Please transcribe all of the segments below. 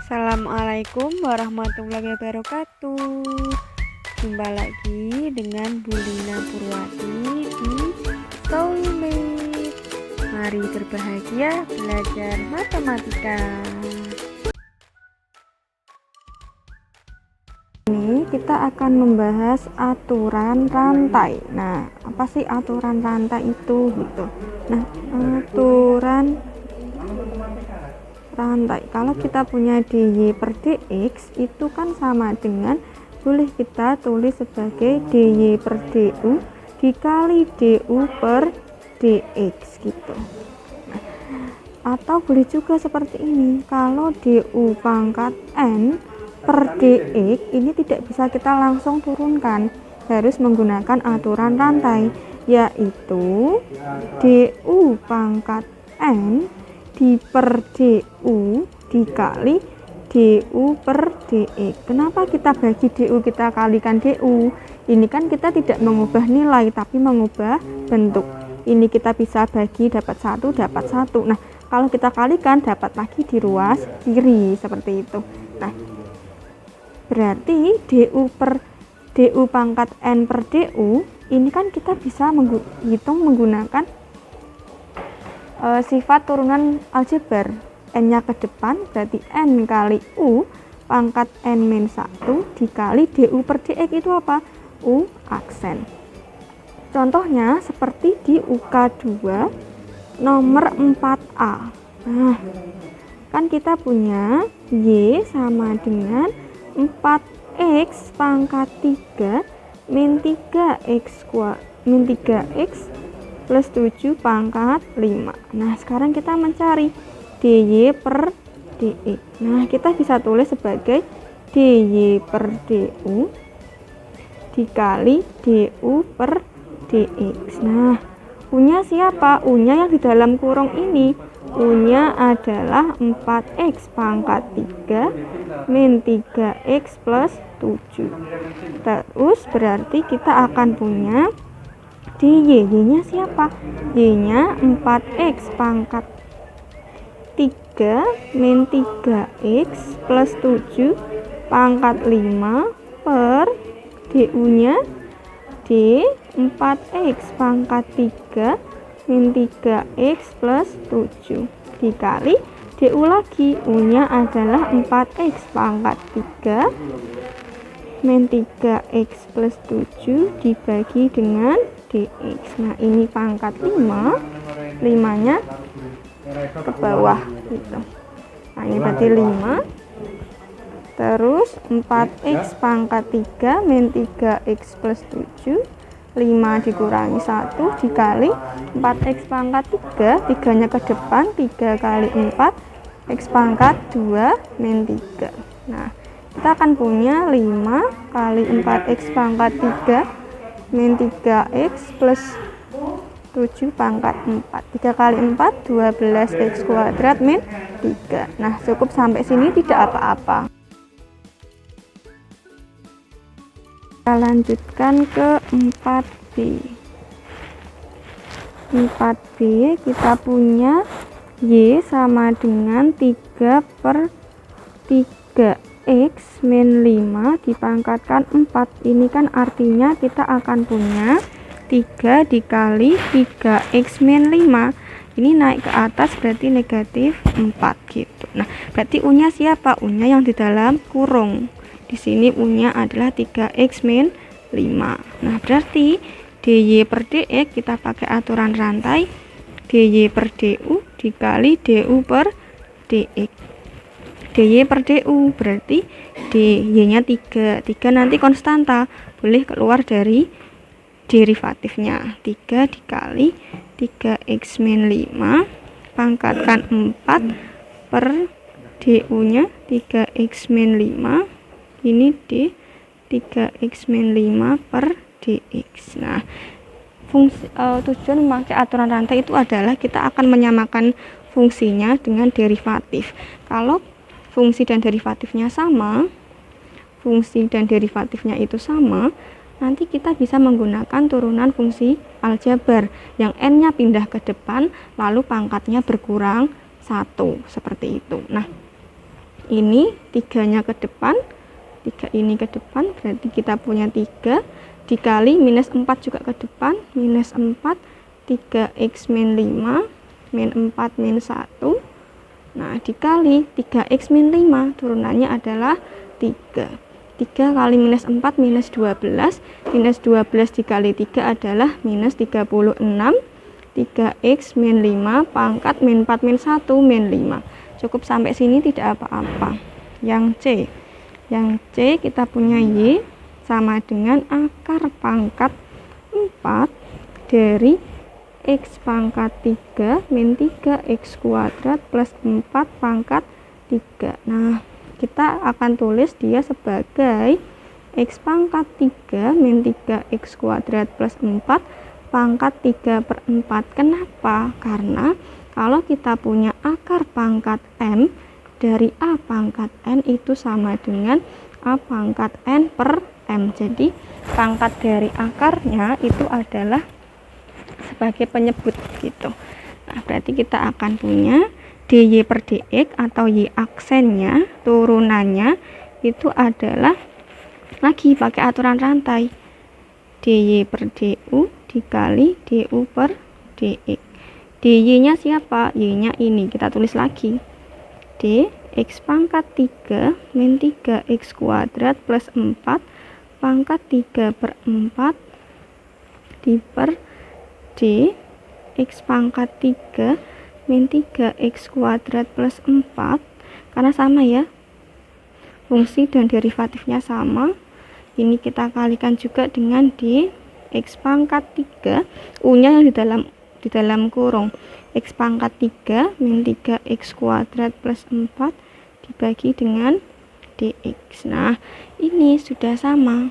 Assalamualaikum warahmatullahi wabarakatuh. Jumpa lagi dengan Bu Lina Purwati di Soulmate. Mari berbahagia belajar matematika. Ini kita akan membahas aturan rantai. Nah, apa sih aturan rantai itu gitu? Nah, aturan rantai, kalau kita punya dy per dx itu kan sama dengan, boleh kita tulis sebagai dy per du dikali du per dx gitu. Atau boleh juga seperti ini, kalau du pangkat n per dx ini tidak bisa kita langsung turunkan, harus menggunakan aturan rantai, yaitu du pangkat n di per du dikali du per dx. Kenapa kita bagi du kita kalikan du? Ini kan kita tidak mengubah nilai tapi mengubah bentuk. Ini kita bisa bagi dapat 1 dapat 1. Nah, kalau kita kalikan dapat lagi di ruas kiri seperti itu. Nah, berarti du pangkat n per du ini kan kita bisa menghitung menggunakan sifat turunan aljabar. N-nya ke depan berarti n kali u pangkat n min 1 dikali du per dx itu apa? U aksen. Contohnya seperti di UK2 nomor 4A. Nah, kan kita punya y sama dengan 4x pangkat 3 min 3x plus 7 pangkat 5. Nah, sekarang kita mencari dy per dx. Nah, kita bisa tulis sebagai dy per du dikali du per dx. Nah, u-nya siapa? U-nya yang di dalam kurung ini. U-nya adalah 4x pangkat 3 min 3x plus 7. Terus berarti kita akan punya dy, y-nya siapa? Y-nya 4x pangkat 3 min 3x plus 7 pangkat 5 per du-nya d 4x pangkat 3 min 3x plus 7 dikali du lagi, u-nya adalah 4x pangkat 3 min 3x plus 7 dibagi dengan dx. Nah, ini pangkat 5, 5-nya ke bawah gitu. Nah, ini berarti 5. Terus 4x pangkat 3 min 3x plus 7, 5 dikurangi 1 dikali 4x pangkat 3, 3-nya ke depan, 3 kali 4 x pangkat 2 min 3. Nah, kita akan punya 5 kali 4x pangkat 3 min 3x plus 7 pangkat 4. 3 kali 4 12x kuadrat min 3. Nah, cukup sampai sini tidak apa-apa. Kita lanjutkan ke 4b. 4b kita punya y sama dengan 3 per 3x min 5 dipangkatkan 4. Ini kan artinya kita akan punya 3 dikali 3x min 5. Ini naik ke atas berarti negatif 4 gitu. Nah, berarti u-nya siapa? U-nya yang di dalam kurung. Di sini u-nya adalah 3x min 5. Nah, berarti dy per dx kita pakai aturan rantai, dy per du dikali du per dx. dy per du berarti dy-nya 3. 3 nanti konstanta, boleh keluar dari derivatifnya. 3 dikali 3x min 5 pangkatkan 4 per du-nya 3x min 5. Ini d 3x min 5 per dx. Nah, tujuan memakai aturan rantai itu adalah kita akan menyamakan fungsinya dengan derivatif. Kalau fungsi dan derivatifnya sama, itu sama, nanti kita bisa menggunakan turunan fungsi aljabar yang n-nya pindah ke depan lalu pangkatnya berkurang 1 seperti itu. Nah, Ini 3-nya ke depan, 3 ini ke depan, berarti kita punya 3 dikali minus 4 juga ke depan, minus 4, 3x min 5, min 4 min 1. Nah, dikali 3x min 5, turunannya adalah 3. 3 kali minus 4 minus 12, minus 12 dikali 3 adalah minus 36, 3x min 5 pangkat min 4 min 1 min 5. Cukup sampai sini tidak apa-apa. Yang C kita punya Y sama dengan akar pangkat 4 dari X pangkat 3 min 3x kuadrat plus 4 pangkat 3. Nah, kita akan tulis dia sebagai X pangkat 3 min 3x kuadrat plus 4 pangkat 3/4. Kenapa? Karena kalau kita punya akar pangkat M dari A pangkat N itu sama dengan A pangkat N per M. Jadi pangkat dari akarnya itu adalah sebagai penyebut gitu. Nah, berarti kita akan punya dy per dx atau y aksennya, turunannya itu adalah lagi pakai aturan rantai. dy per du dikali du per dx. dy-nya siapa? Y-nya ini. Kita tulis lagi. D x pangkat 3 min 3x kuadrat plus 4 pangkat 3/4 di per D x pangkat 3 min 3x kuadrat plus 4, karena sama ya, fungsi dan derivatifnya sama. Ini kita kalikan juga dengan D x pangkat 3, u-nya yang di dalam kurung, x pangkat 3 min 3x kuadrat plus 4 dibagi dengan dx. Nah, ini sudah sama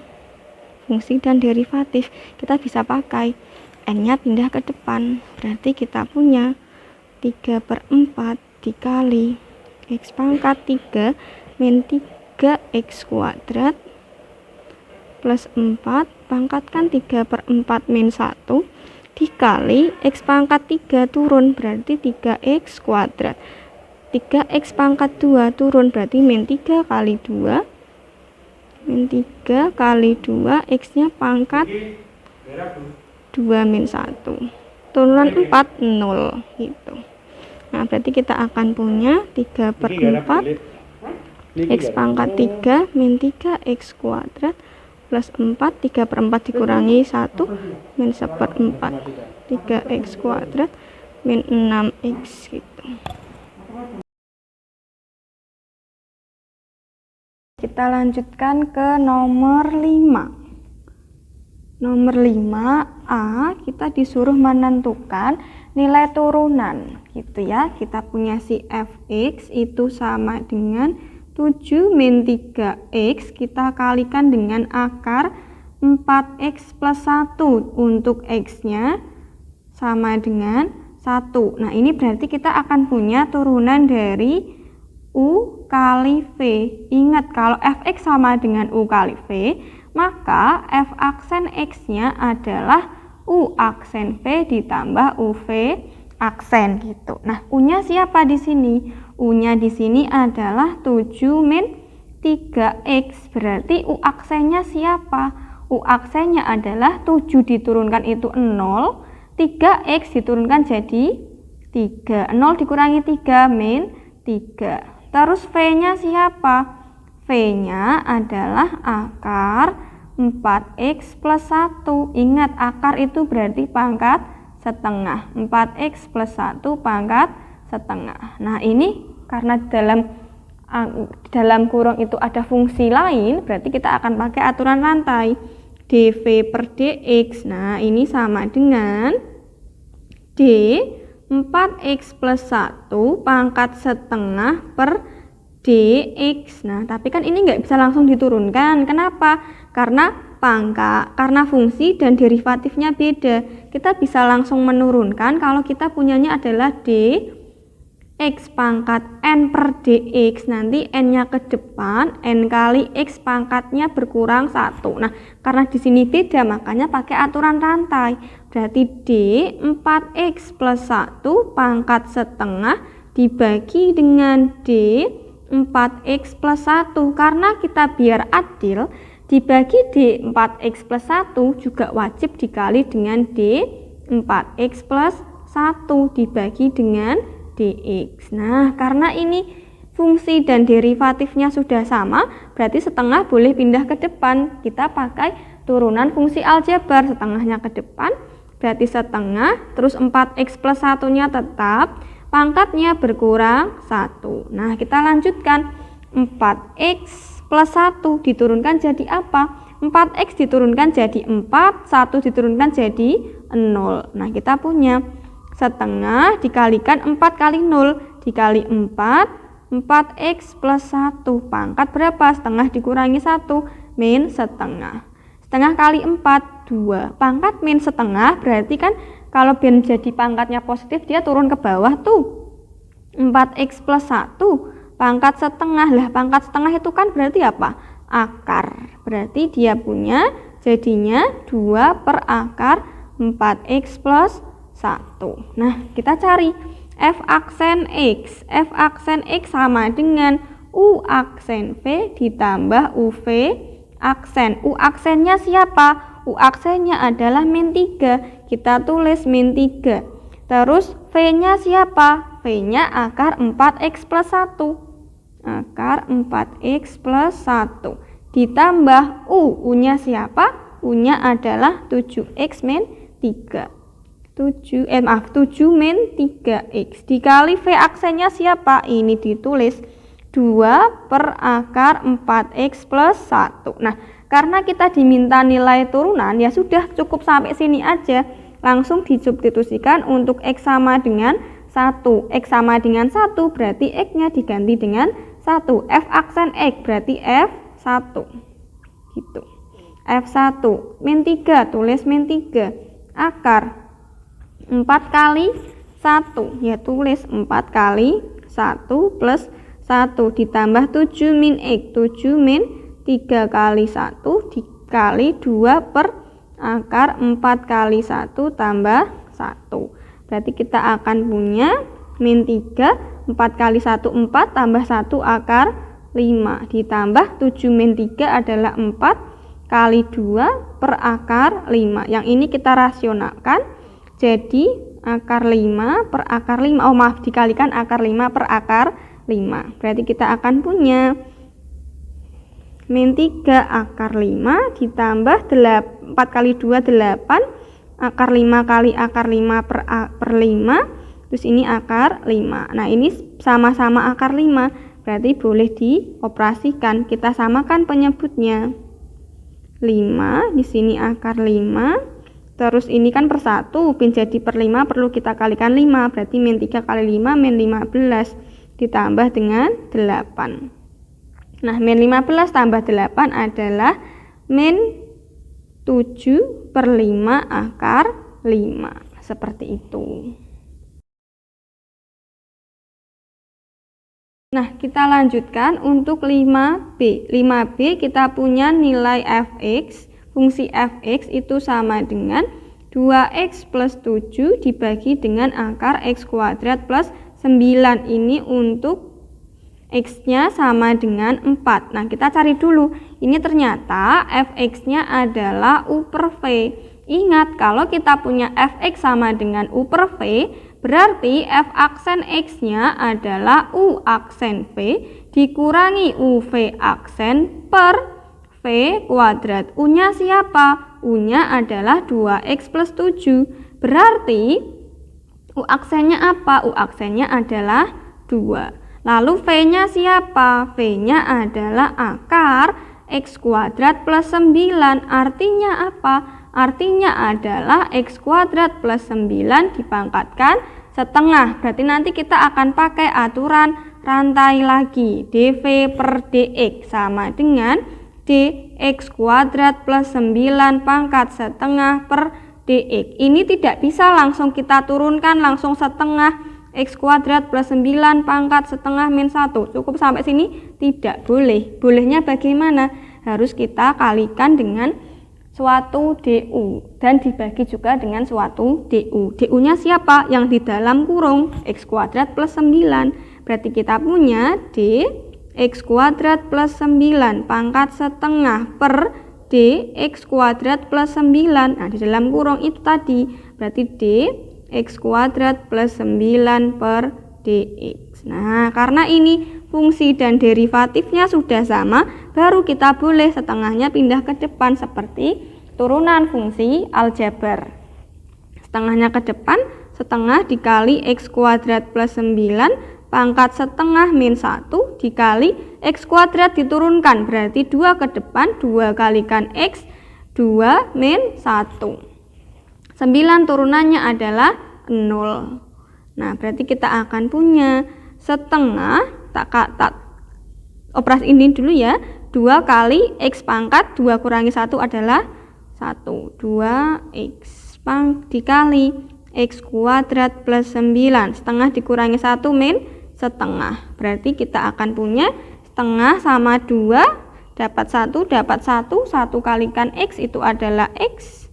fungsi dan derivatif, kita bisa pakai n-nya pindah ke depan, berarti kita punya 3/4 dikali x pangkat 3 min 3x kuadrat plus 4 pangkatkan 3/4 min 1 dikali x pangkat 3 turun, berarti 3x kuadrat. 3x pangkat 2 turun, berarti min 3 kali 2, min 3 kali 2, x-nya pangkat 2 min 1. Turunan 4, 0 gitu. Nah, berarti kita akan punya 3/4 x pangkat 3 min 3x kuadrat plus 4, 3/4 dikurangi 1 min 1/4, 3x kuadrat min 6x gitu. Kita lanjutkan ke nomor 5. Nomor 5A, kita disuruh menentukan nilai turunan gitu ya. Kita punya si fx itu sama dengan 7 min 3x, kita kalikan dengan akar 4x plus 1 untuk x-nya sama dengan 1. Nah, ini berarti kita akan punya turunan dari u kali v. Ingat, kalau fx sama dengan u kali v, maka f aksen x-nya adalah u aksen v ditambah uv aksen gitu. Nah, u-nya siapa di sini? U-nya di sini adalah 7 min 3x, berarti u aksennya siapa? U aksennya adalah 7 diturunkan itu 0, 3x diturunkan jadi 3, 0 dikurangi 3 min 3. Terus v-nya siapa? V-nya adalah akar 4x plus 1. Ingat, akar itu berarti pangkat setengah. 4x plus 1 pangkat setengah. Nah, ini karena dalam kurung itu ada fungsi lain, berarti kita akan pakai aturan rantai. dv per dx. Nah, ini sama dengan d 4x plus 1 pangkat setengah per dx. Nah, tapi kan ini nggak bisa langsung diturunkan. Kenapa? Karena fungsi dan derivatifnya beda. Kita bisa langsung menurunkan kalau kita punyanya adalah d x pangkat n per dx. Nanti n-nya ke depan, n kali x pangkatnya berkurang 1. Nah, karena di sini beda, makanya pakai aturan rantai. Berarti d 4x plus 1 pangkat setengah dibagi dengan d 4x plus 1. Karena kita biar adil, dibagi D 4x plus 1 juga wajib dikali dengan D 4x plus 1 dibagi dengan dx. Nah, karena ini fungsi dan derivatifnya sudah sama, berarti setengah boleh pindah ke depan. Kita pakai turunan fungsi aljabar, setengahnya ke depan, berarti setengah, terus 4x plus 1-nya tetap, pangkatnya berkurang 1. Nah, kita lanjutkan. 4x plus 1 diturunkan jadi apa? 4x diturunkan jadi 4, 1 diturunkan jadi 0. Nah, kita punya setengah dikalikan 4 kali 0, dikali 4, 4x plus 1, pangkat berapa? Setengah dikurangi 1, min setengah. Setengah kali 4, 2. Pangkat min setengah, berarti kan kalau biar jadi pangkatnya positif, dia turun ke bawah tuh. 4x plus 1, pangkat setengah. Lah, pangkat setengah itu kan berarti apa? Akar. Berarti dia punya jadinya 2 per akar 4x plus 1. Nah, kita cari f aksen x. F aksen x sama dengan u aksen v ditambah uv aksen. U aksennya siapa? U aksennya adalah min 3. Kita tulis min 3. Terus v-nya siapa? V-nya akar 4x plus 1. Akar 4x plus 1. Ditambah u-nya siapa? U-nya adalah 7x min 3. 7 min 3x dikali v aksennya siapa? Ini ditulis 2 per akar 4x plus 1. Nah, karena kita diminta nilai turunan, ya sudah cukup sampai sini aja. Langsung disubstitusikan untuk x sama dengan 1. X sama dengan 1 berarti x-nya diganti dengan 1. F aksen x berarti F1. Gitu. F1 min 3, tulis min 3. Akar 4 kali 1, ya tulis 4 kali 1 plus 1 ditambah 7 min x. 7 min 3 kali 1 dikali 2 per akar 4 kali 1 tambah 1. Berarti kita akan punya min 3, 4 kali 1 4 tambah 1 akar 5 ditambah 7 min 3 adalah 4 kali 2 per akar 5. Yang ini kita rasionalkan jadi akar 5 per akar 5. Oh maaf, dikalikan akar 5 per akar 5. Berarti kita akan punya min 3 akar 5 ditambah 4 kali 2 8. Akar 5 kali akar 5 per 5. Terus ini akar 5. Nah, ini sama-sama akar 5. Berarti boleh dioperasikan. Kita samakan penyebutnya. 5 di sini akar 5. Terus ini kan per 1, bin jadi per 5 perlu kita kalikan 5. Berarti min 3 kali 5 min 15 ditambah dengan 8. Nah, min 15 tambah 8 adalah min 7 per 5 akar 5. Seperti itu. Nah, kita lanjutkan untuk 5B. 5B kita punya nilai fx. Fungsi fx itu sama dengan 2x plus 7 dibagi dengan akar x kuadrat plus 9. Ini untuk x-nya sama dengan 4. Nah, kita cari dulu. Ini ternyata fx-nya adalah u per v. Ingat, kalau kita punya fx sama dengan u per v, berarti f aksen x-nya adalah u aksen v dikurangi uv aksen per v kuadrat. U-nya siapa? U-nya adalah 2x plus 7. Berarti U aksennya apa? U aksennya adalah 2. Lalu V-nya siapa? V-nya adalah akar x kuadrat plus 9. Artinya apa? Artinya adalah x kuadrat plus 9 dipangkatkan setengah. Berarti nanti kita akan pakai aturan rantai lagi. dv per dx sama dengan dx kuadrat plus 9 pangkat setengah per dx. Ini tidak bisa langsung kita turunkan langsung setengah x kuadrat plus 9 pangkat setengah min 1. Cukup sampai sini? Tidak boleh. Bolehnya bagaimana? Harus kita kalikan dengan suatu du dan dibagi juga dengan suatu du. Du-nya siapa? Yang di dalam kurung x kuadrat plus 9. Berarti kita punya d X kuadrat plus 9 pangkat setengah per dx kuadrat plus 9. Nah, di dalam kurung itu tadi berarti dx kuadrat plus 9 per dx. Nah, karena ini fungsi dan derivatifnya sudah sama, baru kita boleh setengahnya pindah ke depan seperti turunan fungsi aljabar. Setengahnya ke depan, setengah dikali x kuadrat plus 9 pangkat setengah min 1 dikali x kuadrat diturunkan, berarti 2 ke depan, 2 kalikan x, 2 min 1. 9 turunannya adalah 0. Nah, berarti kita akan punya setengah, tak operasi ini dulu ya, 2 kali x pangkat 2 kurangi 1 adalah 1, 2x dikali x kuadrat plus 9, setengah dikurangi 1 min setengah, berarti kita akan punya setengah sama 2, dapat 1, dapat 1, 1 kalikan x itu adalah x,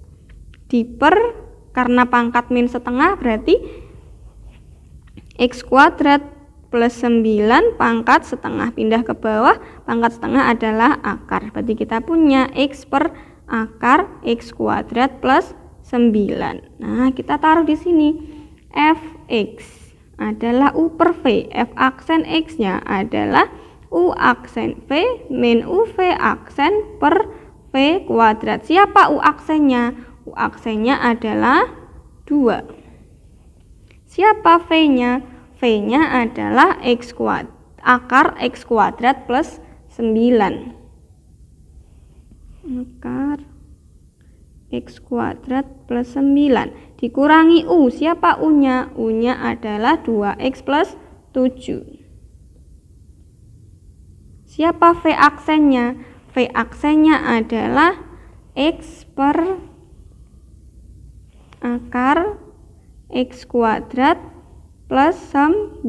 karena pangkat min setengah berarti x kuadrat plus 9 pangkat setengah, pindah ke bawah, pangkat setengah adalah akar, berarti kita punya x per akar x kuadrat plus 9. Nah, kita taruh di sini fx adalah u per v, f aksen x-nya adalah u aksen v min uv aksen per v kuadrat. Siapa u aksennya? U aksennya adalah 2. Siapa v-nya? V-nya adalah akar x kuadrat plus 9. Akar x kuadrat plus 9 dikurangi u. Siapa u-nya? U-nya adalah 2x plus 7. Siapa v aksennya? V aksennya adalah x per akar x kuadrat plus 9.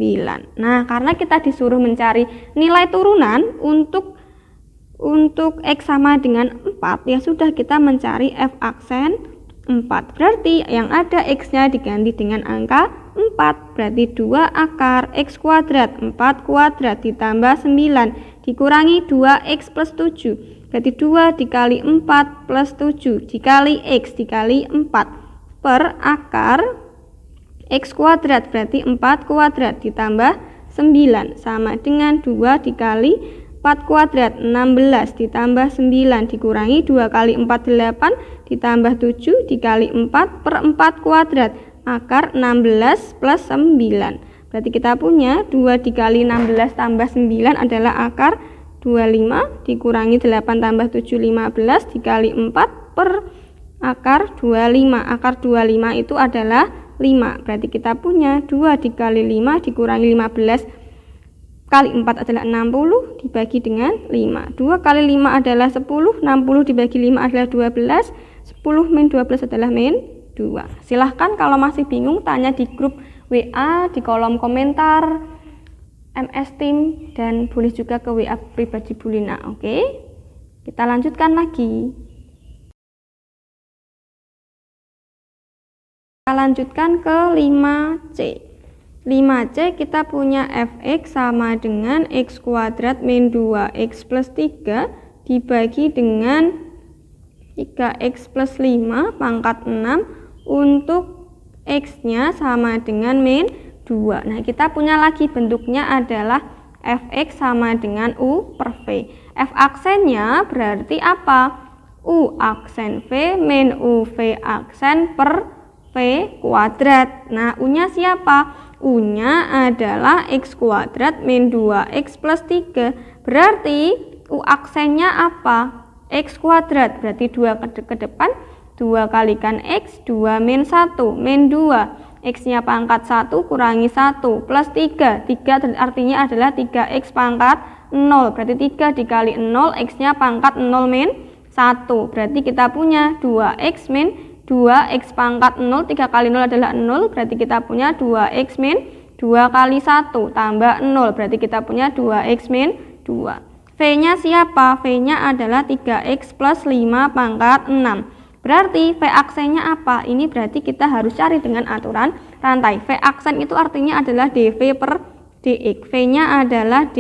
Nah, karena kita disuruh mencari nilai turunan untuk x sama dengan 4, ya sudah kita mencari f aksen 4. Berarti yang ada x-nya diganti dengan angka 4. Berarti 2 akar x kuadrat 4 kuadrat ditambah 9 dikurangi 2x plus 7. Berarti 2 dikali 4 plus 7 dikali x dikali 4 per akar x kuadrat, berarti 4 kuadrat ditambah 9 sama dengan 2 dikali 4 kuadrat, 16 ditambah 9 dikurangi 2 kali 4 8 ditambah 7 dikali 4 per 4 kuadrat, akar 16 plus 9. Berarti kita punya 2 dikali 16 tambah 9 adalah akar 25 dikurangi 8 tambah 7 15 dikali 4 per akar 25. Akar 25 itu adalah 5. Berarti kita punya 2 dikali 5 dikurangi 15 kali 4 adalah 60 dibagi dengan 5. 2 kali 5 adalah 10, 60 dibagi 5 adalah 12, 10 min 12 adalah min 2. Silahkan kalau masih bingung tanya di grup WA, di kolom komentar MS Team, dan boleh juga ke WA pribadi Bulina. Oke, kita lanjutkan lagi. Kita lanjutkan ke 5C. 5C kita punya fx sama dengan x kuadrat min 2x plus 3 dibagi dengan 3x plus 5 pangkat 6 untuk x-nya sama dengan min 2. Nah, kita punya lagi bentuknya adalah fx sama dengan u per v. F aksennya berarti apa? U aksen v min uv aksen per v kuadrat. Nah, u-nya siapa? U-nya adalah x kuadrat min 2x plus 3. Berarti u aksennya apa? X kuadrat. Berarti 2 ke depan, 2 kalikan x, 2 min 1, min 2. X-nya pangkat 1 kurangi 1 plus 3. 3 artinya adalah 3x pangkat 0. Berarti 3 dikali 0, x-nya pangkat 0 min 1. Berarti kita punya 2x min 2x pangkat 0, 3 kali 0 adalah 0, berarti kita punya 2x min 2 kali 1 tambah 0, berarti kita punya 2x min 2. V-nya siapa? V-nya adalah 3x plus 5 pangkat 6. Berarti V aksennya apa? Ini berarti kita harus cari dengan aturan rantai. V aksen itu artinya adalah dv per dx. V-nya adalah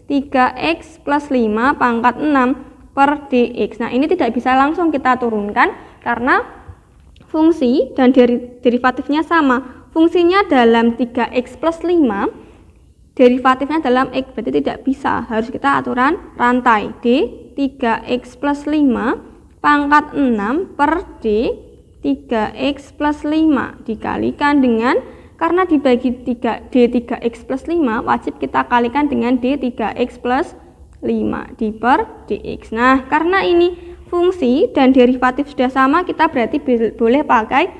3x plus 5 pangkat 6 per dx. Nah, ini tidak bisa langsung kita turunkan karena fungsi dan derivatifnya sama. Fungsinya dalam 3x plus 5, derivatifnya dalam x, berarti tidak bisa. Harus kita aturan rantai. D 3x plus 5 pangkat 6 per D 3x plus 5 dikalikan dengan, karena dibagi 3, D 3x plus 5 wajib kita kalikan dengan D 3x plus 5 di per dx. Nah, karena ini fungsi dan derivatif sudah sama, kita berarti boleh pakai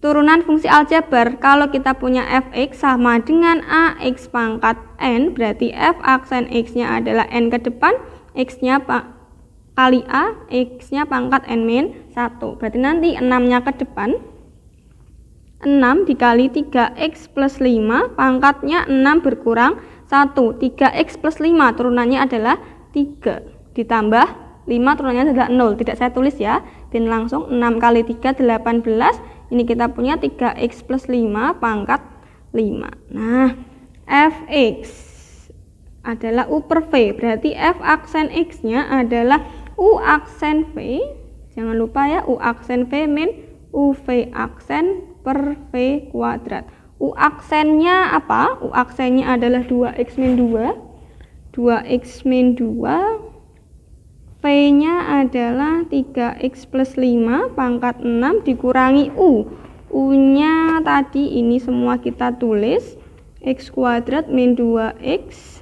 turunan fungsi aljabar. Kalau kita punya fx sama dengan ax pangkat n, berarti f aksen x-nya adalah n ke depan, x-nya kali a, x-nya pangkat n-1. Berarti nanti 6-nya ke depan, 6 dikali 3x plus 5 pangkatnya 6 berkurang 1. 3x plus 5 turunannya adalah 3 ditambah 5 turunannya adalah 0. Tidak saya tulis ya, dan langsung 6 kali 3 18. Ini kita punya 3x plus 5 pangkat 5. Nah, fx adalah u per v, berarti f aksen x-nya adalah u aksen v. Jangan lupa ya, u aksen v min uv aksen per v kuadrat. U aksennya apa? U aksennya adalah 2x min 2. 2x min 2. V-nya adalah 3x plus 5 pangkat 6 dikurangi u. U-nya tadi ini semua kita tulis. X kuadrat min 2x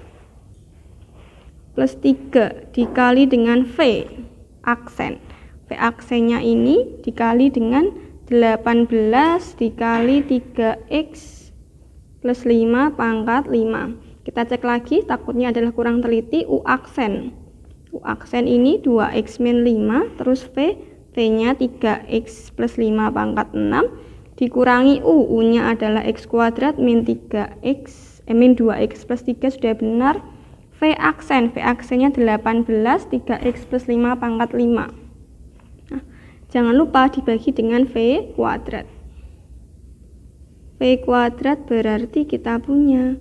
plus 3 dikali dengan V aksen. V aksennya ini dikali dengan 18 dikali 3x plus 5 pangkat 5. Kita cek lagi, takutnya adalah kurang teliti. U aksen ini 2x min 5, terus V-nya 3x plus 5 pangkat 6 dikurangi U-nya adalah x kuadrat min 2x plus 3 sudah benar. V aksennya 18, 3x plus 5 pangkat 5. Jangan lupa dibagi dengan V kuadrat. V kuadrat berarti kita punya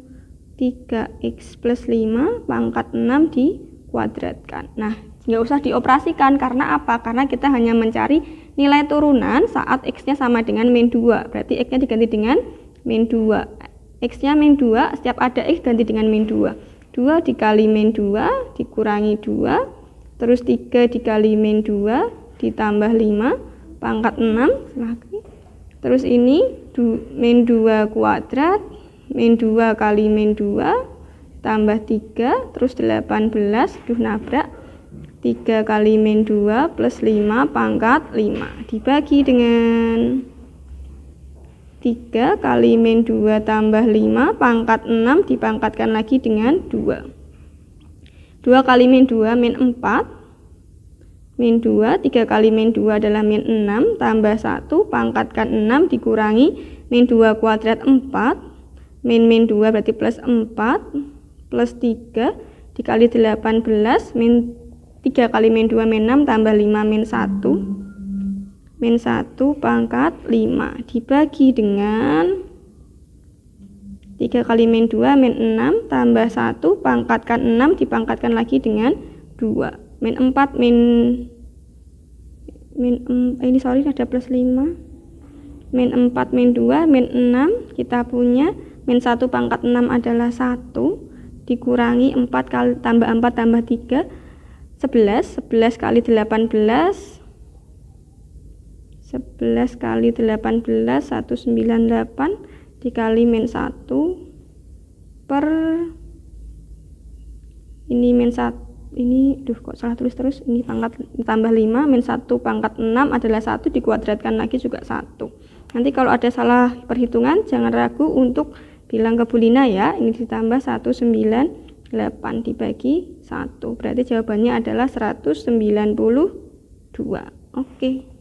3x plus 5 pangkat 6 dikuadratkan. Nah, nggak usah dioperasikan, karena apa? Karena kita hanya mencari nilai turunan saat x-nya sama dengan min 2. Berarti x-nya diganti dengan min 2. X-nya min 2, setiap ada x ganti dengan min 2. 2 dikali min 2 dikurangi 2, terus 3 dikali min 2 ditambah 5 pangkat 6 lagi. Terus ini min 2 kuadrat, min 2 kali min 2 tambah 3, terus 18, nabrak 3 kali min 2 plus 5 pangkat 5 dibagi dengan 3 kali min 2 tambah 5 pangkat 6 dipangkatkan lagi dengan 2. 2 kali min 2 min 4 min 2, 3 kali min 2 adalah min 6 tambah 1 pangkatkan 6 dikurangi min 2 kuadrat 4 min 2 berarti plus 4 plus 3 dikali 18 min 3 kali min 2 min 6 tambah 5 min 1 pangkat 5 dibagi dengan 3 kali min 2 min 6 tambah 1 pangkatkan 6 dipangkatkan lagi dengan 2 min 4 ada plus 5 min 4 min 2 min 6 kita punya min 1 pangkat 6 adalah 1 dikurangi 4 kali tambah 4 tambah 3 11 kali 18 11 kali 18 198 dikali min 1 per ini min 1 ini kok salah tulis terus, ini pangkat tambah 5 min 1 pangkat 6 adalah 1 dikuadratkan lagi juga 1. Nanti kalau ada salah perhitungan jangan ragu untuk bilang ke Bu Lina ya. Ini ditambah 198 dibagi 1, berarti jawabannya adalah 192. Oke.